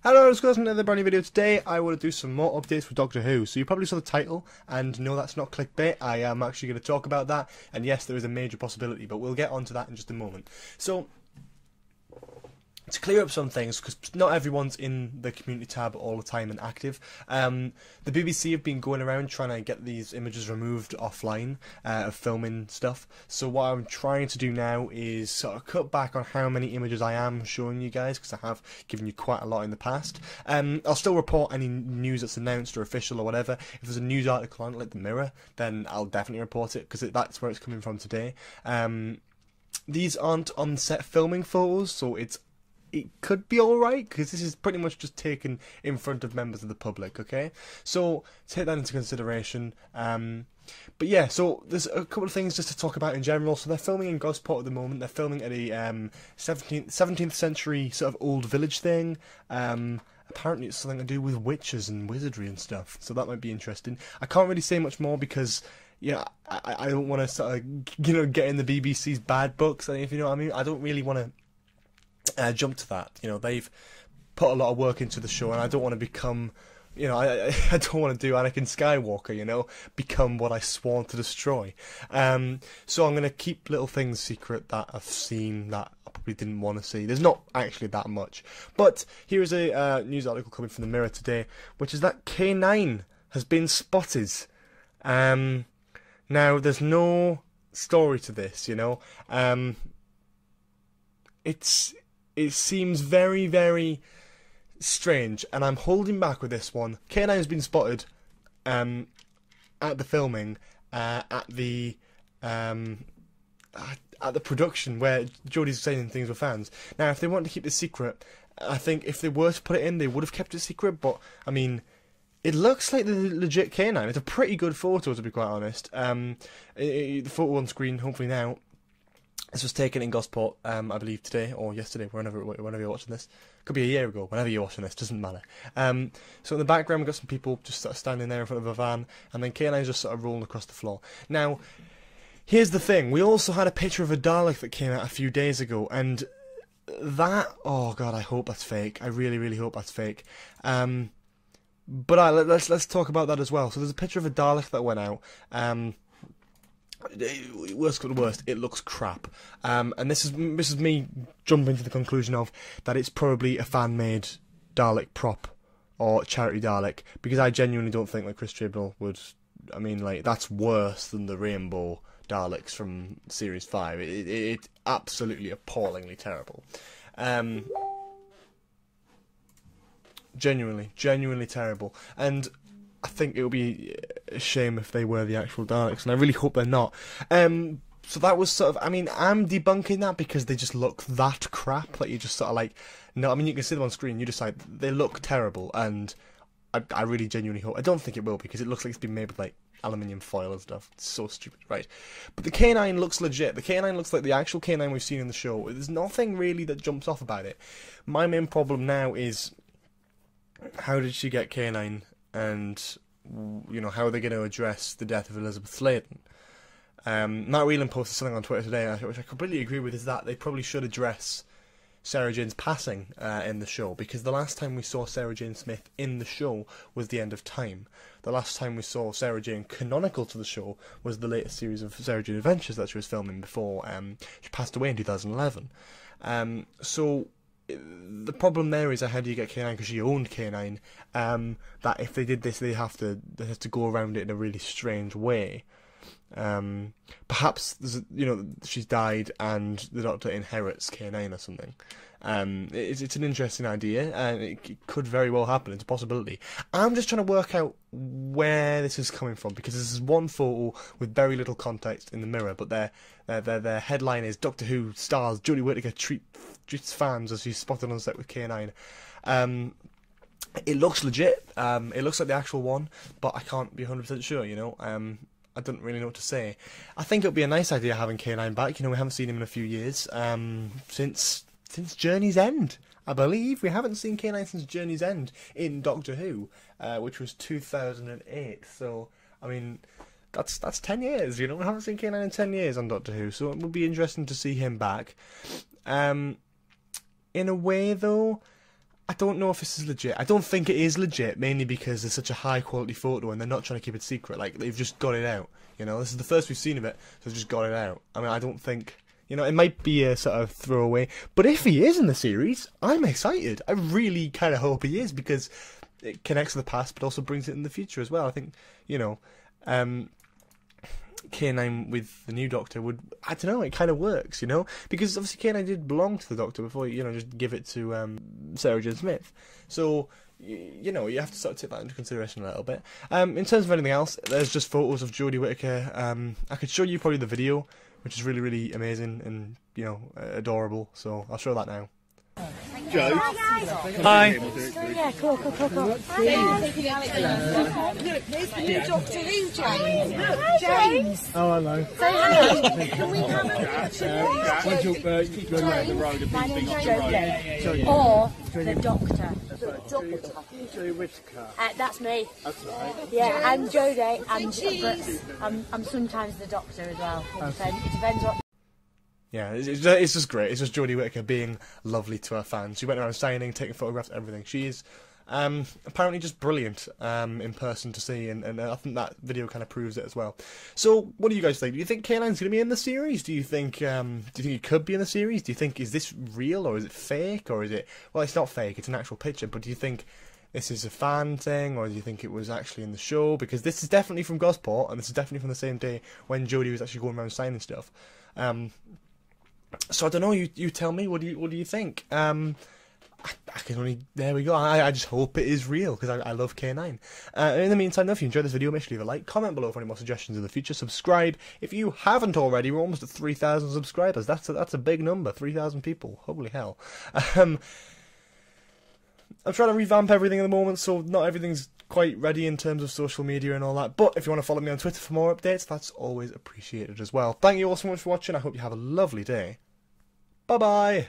Hello, it's Gus, another brand new video. Today I want to do some more updates for Doctor Who. So you probably saw the title, and no, that's not clickbait. I am actually going to talk about that, and yes, there is a major possibility, but we'll get onto that in just a moment. So, to clear up some things, because not everyone's in the community tab all the time and active, the BBC have been going around trying to get these images removed offline of filming stuff. So what I'm trying to do now is sort of cut back on how many images I am showing you guys, because I have given you quite a lot in the past. I'll still report any news that's announced or official or whatever. If there's a news article on it, like the Mirror, then I'll definitely report it, because that's where it's coming from today. These aren't on-set filming photos, so it could be alright, because this is pretty much just taken in front of members of the public, okay? So, take that into consideration. But yeah, so there's a couple of things just to talk about in general. So they're filming in Gosport at the moment. They're filming at a 17th century sort of old village thing. Apparently it's something to do with witches and wizardry and stuff, so that might be interesting. I can't really say much more because, yeah, I don't want to sort of, get in the BBC's bad books, if you know what I mean. I don't really want to jump to that. They've put a lot of work into the show, and I don't want to become, I don't want to do Anakin Skywalker, become what I sworn to destroy. So I'm going to keep little things secret that I've seen that I probably didn't want to see. There's not actually that much. But here is a news article coming from the Mirror today, which is that K9 has been spotted. Now, there's no story to this, It seems very, very strange, and I'm holding back with this one. K9 has been spotted at the filming, at the production where Jodie's saying things with fans. Now, if they want to keep this secret, I think if they were to put it in, they would have kept it secret. But I mean, it looks like the legit K9. It's a pretty good photo, to be quite honest. The photo on screen, hopefully now. This was taken in Gosport, I believe today or yesterday, whenever you're watching this. Could be a year ago, whenever you're watching this, doesn't matter. So in the background we've got some people just sort of standing there in front of a van, and then K9's just sort of rolling across the floor. Now, here's the thing, we also had a picture of a Dalek that came out a few days ago, and that, oh god, I hope that's fake. I really, really hope that's fake. But let's talk about that as well. So there's a picture of a Dalek that went out. Worst of the worst, it looks crap, and this is me jumping to the conclusion of that it's probably a fan-made Dalek prop or charity Dalek, because I genuinely don't think that Chris Chibnall would. I mean, like, that's worse than the Rainbow Daleks from Series 5. It's absolutely appallingly terrible. Genuinely terrible, and I think it would be a shame if they were the actual Daleks, and I really hope they're not. So that was sort of, I mean, I'm debunking that because they just look that crap, like you just sort of like, no, I mean, you can see them on screen, you just like, they look terrible, and I really genuinely hope, I don't think it will, because it looks like it's been made with like aluminium foil and stuff. It's so stupid, right? But the K9 looks legit. The K9 looks like the actual K9 we've seen in the show. There's nothing really that jumps off about it. My main problem now is, how did she get K9? And, how are they going to address the death of Elizabeth Sladen? Matt Whelan posted something on Twitter today, which I completely agree with, is that they probably should address Sarah Jane's passing in the show, because the last time we saw Sarah Jane Smith in the show was The End of Time. The last time we saw Sarah Jane canonical to the show was the latest series of Sarah Jane Adventures that she was filming before she passed away in 2011. So the problem there is, how do you get K9, because she owned K9, that if they did this, they have to go around it in a really strange way. Perhaps there's she's died and the Doctor inherits K9 or something. It's an interesting idea, and it could very well happen. It's a possibility. I'm just trying to work out where this is coming from, because this is one photo with very little context in the Mirror, but their headline is Doctor Who stars Jodie Whittaker treats fans as she's spotted on set with K9. It looks legit. It looks like the actual one, but I can't be 100% sure. I don't really know what to say. I think it would be a nice idea having K9 back. We haven't seen him in a few years. Since Journey's End, I believe. We haven't seen K9 since Journey's End in Doctor Who, which was 2008. So, I mean, that's 10 years, We haven't seen K9 in 10 years on Doctor Who, so it would be interesting to see him back. In a way, though, I don't know if this is legit. I don't think it is legit, mainly because it's such a high quality photo and they're not trying to keep it secret. Like, they've just got it out. You know, this is the first we've seen of it, so they've just got it out. I mean, I don't think, you know, it might be a sort of throwaway, but if he is in the series, I'm excited. I really kind of hope he is, because it connects to the past, but also brings it in the future as well. I think, you know, K9 with the new Doctor would, I don't know, it kind of works, you know, because obviously K9 did belong to the Doctor before, you know, just give it to Sarah Jane Smith. So, you know, you have to sort of take that into consideration a little bit. In terms of anything else, there's just photos of Jodie Whittaker. I could show you probably the video, which is really, really amazing and, you know, adorable. So I'll show that now. Joe. Hi. Yeah, cool. Look, there's the new Doctor Who, James. Hi, James. Oh, hello. Say hello. Can we have a picture? Keep going around the road. My name's Jodie. Or the Doctor. Jodie Whittaker. That's me. That's right. Yeah, I'm Jodie, but I'm sometimes the Doctor as well. It depends what. Yeah, it's just great. It's just Jodie Whittaker being lovely to her fans. She went around signing, taking photographs, everything. She is apparently just brilliant in person to see, and I think that video kind of proves it as well. So, what do you guys think? Do you think K9's going to be in the series? Do you think he could be in the series? Do you think, is this real, or is it fake, or is it... Well, it's not fake, it's an actual picture, but do you think this is a fan thing, or do you think it was actually in the show? Because this is definitely from Gosport, and this is definitely from the same day when Jodie was actually going around signing stuff. So I don't know. You tell me. What do you think? I can only. There we go. I just hope it is real, because I love K9. In the meantime, though, if you enjoyed this video, make sure to leave a like, comment below for any more suggestions in the future. Subscribe if you haven't already. We're almost at 3,000 subscribers. That's a big number. 3,000 people. Holy hell. I'm trying to revamp everything at the moment, so not everything's quite ready in terms of social media and all that. But if you want to follow me on Twitter for more updates, that's always appreciated as well. Thank you all so much for watching. I hope you have a lovely day. Bye bye.